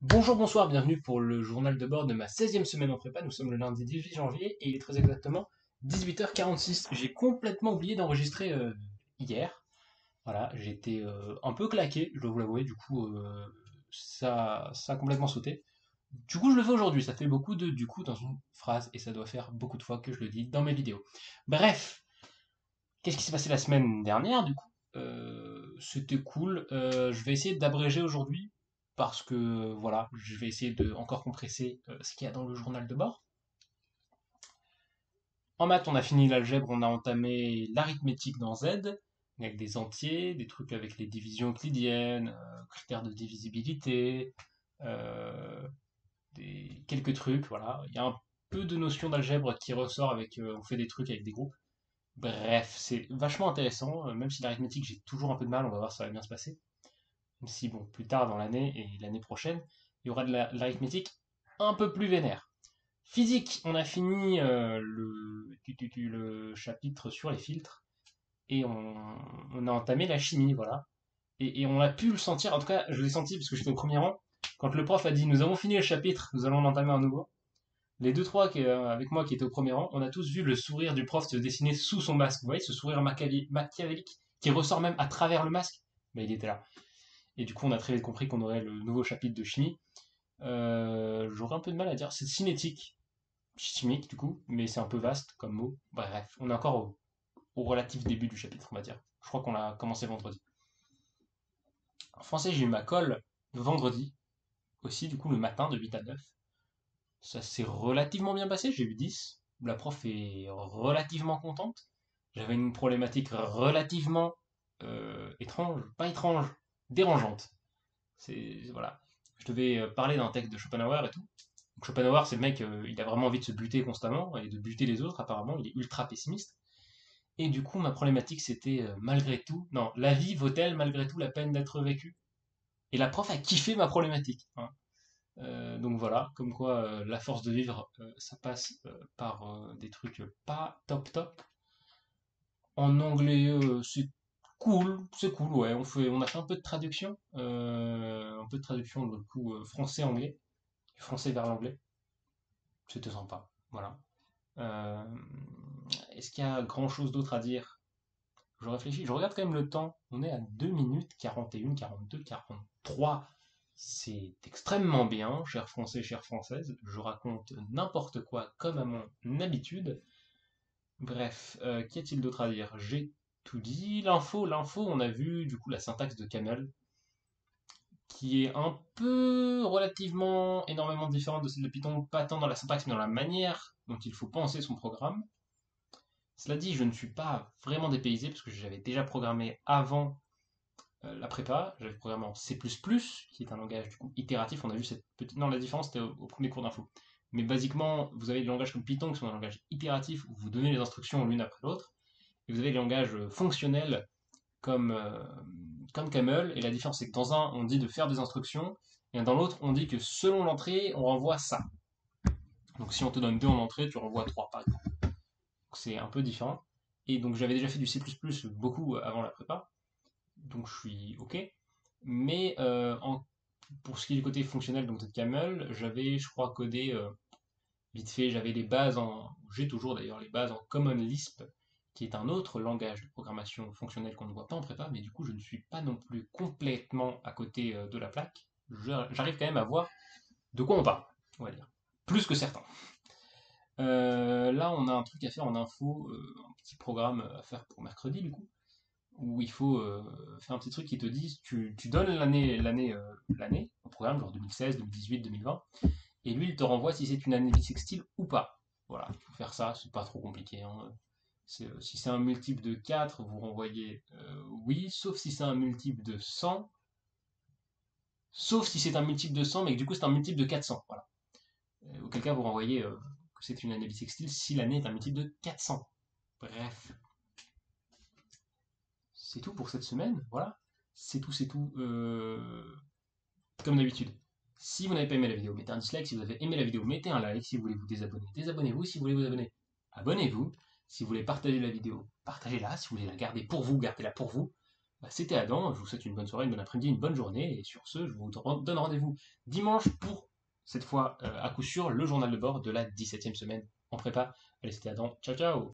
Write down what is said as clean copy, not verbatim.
Bonjour, bonsoir, bienvenue pour le journal de bord de ma 16e semaine en prépa. Nous sommes le lundi 18 janvier et il est très exactement 18h46. J'ai complètement oublié d'enregistrer hier. Voilà, j'étais un peu claqué, je dois vous l'avouer, du coup ça a complètement sauté. Du coup je le fais aujourd'hui, ça fait beaucoup de du coup dans une phrase et ça doit faire beaucoup de fois que je le dis dans mes vidéos. Bref, qu'est-ce qui s'est passé la semaine dernière du coup? C'était cool. Je vais essayer d'abréger aujourd'hui parce que voilà, je vais essayer de encore compresser ce qu'il y a dans le journal de bord. En maths, on a fini l'algèbre, on a entamé l'arithmétique dans Z, avec des entiers, des trucs avec les divisions euclidiennes, critères de divisibilité, euh, quelques trucs, voilà. Il y a un peu de notions d'algèbre qui ressort avec, on fait des trucs avec des groupes. Bref, c'est vachement intéressant, même si l'arithmétique j'ai toujours un peu de mal, on va voir si ça va bien se passer. Même si bon, plus tard dans l'année et l'année prochaine, il y aura de l'arithmétique un peu plus vénère. Physique, on a fini le chapitre sur les filtres et on a entamé la chimie, voilà. Et on a pu le sentir, en tout cas je l'ai senti parce que j'étais au premier rang, quand le prof a dit nous avons fini le chapitre, nous allons en entamer un nouveau. Les deux, trois avec moi qui étaient au premier rang, on a tous vu le sourire du prof se dessiner sous son masque. Vous voyez, ce sourire machiavélique qui ressort même à travers le masque. Mais il était là. Et du coup, on a très vite compris qu'on aurait le nouveau chapitre de chimie. J'aurais un peu de mal à dire. C'est cinétique, chimique du coup, mais c'est un peu vaste comme mot. Bref, on est encore au relatif début du chapitre, on va dire. Je crois qu'on a commencé vendredi. En français, j'ai eu ma colle vendredi, aussi, du coup, le matin de 8 à 9. Ça s'est relativement bien passé, j'ai eu 10. La prof est relativement contente. J'avais une problématique relativement étrange, pas étrange, dérangeante. Voilà. Je devais parler d'un texte de Schopenhauer et tout. Donc Schopenhauer, c'est le mec, il a vraiment envie de se buter constamment et de buter les autres apparemment. Il est ultra pessimiste. Et du coup, ma problématique, c'était malgré tout, non, la vie vaut-elle malgré tout la peine d'être vécue? Et la prof a kiffé ma problématique, hein. Donc voilà, comme quoi la force de vivre, ça passe par des trucs pas top top. En anglais, c'est cool, ouais. On a fait un peu de traduction, du coup français-anglais, français vers l'anglais. C'était sympa, voilà. Euh, Est-ce qu'il y a grand chose d'autre à dire? Je réfléchis, je regarde quand même le temps. On est à 2 minutes 41, 42, 43. C'est extrêmement bien, chers Français, chères Françaises. Je raconte n'importe quoi comme à mon habitude. Bref, qu'y a-t-il d'autre à dire? J'ai tout dit. L'info, on a vu du coup la syntaxe de Camel, qui est un peu relativement énormément différente de celle de Python, pas tant dans la syntaxe mais dans la manière dont il faut penser son programme. Cela dit, je ne suis pas vraiment dépaysé parce que j'avais déjà programmé avant la prépa, j'avais programmé en C++, qui est un langage du coup itératif. On a vu cette petite. Non, la différence c'était au premier cours d'info. Mais basiquement, vous avez des langages comme Python qui sont des langages itératifs où vous donnez les instructions l'une après l'autre. Et vous avez des langages fonctionnels comme, comme Camel. Et la différence c'est que dans un, on dit de faire des instructions, et dans l'autre, on dit que selon l'entrée, on renvoie ça. Donc si on te donne 2 en entrée, tu renvoies 3 par exemple. C'est un peu différent. Et donc j'avais déjà fait du C++ beaucoup avant la prépa, donc je suis OK. Mais pour ce qui est du côté fonctionnel donc de Camel, j'avais, je crois, codé vite fait, j'avais les bases j'ai toujours d'ailleurs les bases en Common Lisp, qui est un autre langage de programmation fonctionnelle qu'on ne voit pas en prépa, mais du coup je ne suis pas non plus complètement à côté de la plaque. J'arrive quand même à voir de quoi on parle, on va dire. Plus que certains. Là, on a un truc à faire en info, un petit programme à faire pour mercredi, du coup, où il faut faire un petit truc qui te dit, tu donnes l'année au programme, genre 2016, 2018, 2020, et lui, il te renvoie si c'est une année bissextile ou pas. Voilà, il faut faire ça, c'est pas trop compliqué, hein. Si c'est un multiple de 4, vous renvoyez oui, sauf si c'est un multiple de 100, sauf si c'est un multiple de 100, mais que du coup c'est un multiple de 400. Voilà. Auquel cas, vous renvoyez que c'est une année bissextile si l'année est un multiple de 400. Bref, c'est tout pour cette semaine. Voilà, c'est tout, c'est tout. Comme d'habitude, si vous n'avez pas aimé la vidéo, mettez un dislike. Si vous avez aimé la vidéo, mettez un like. Si vous voulez vous désabonner, désabonnez-vous. Si vous voulez vous abonner, abonnez-vous. Si vous voulez partager la vidéo, partagez-la. Si vous voulez la garder pour vous, gardez-la pour vous. Bah, c'était Adam, je vous souhaite une bonne soirée, une bonne après-midi, une bonne journée, et sur ce, je vous donne rendez-vous dimanche pour, cette fois, à coup sûr, le journal de bord de la 17e semaine en prépa. Allez, c'était Adam, ciao ciao!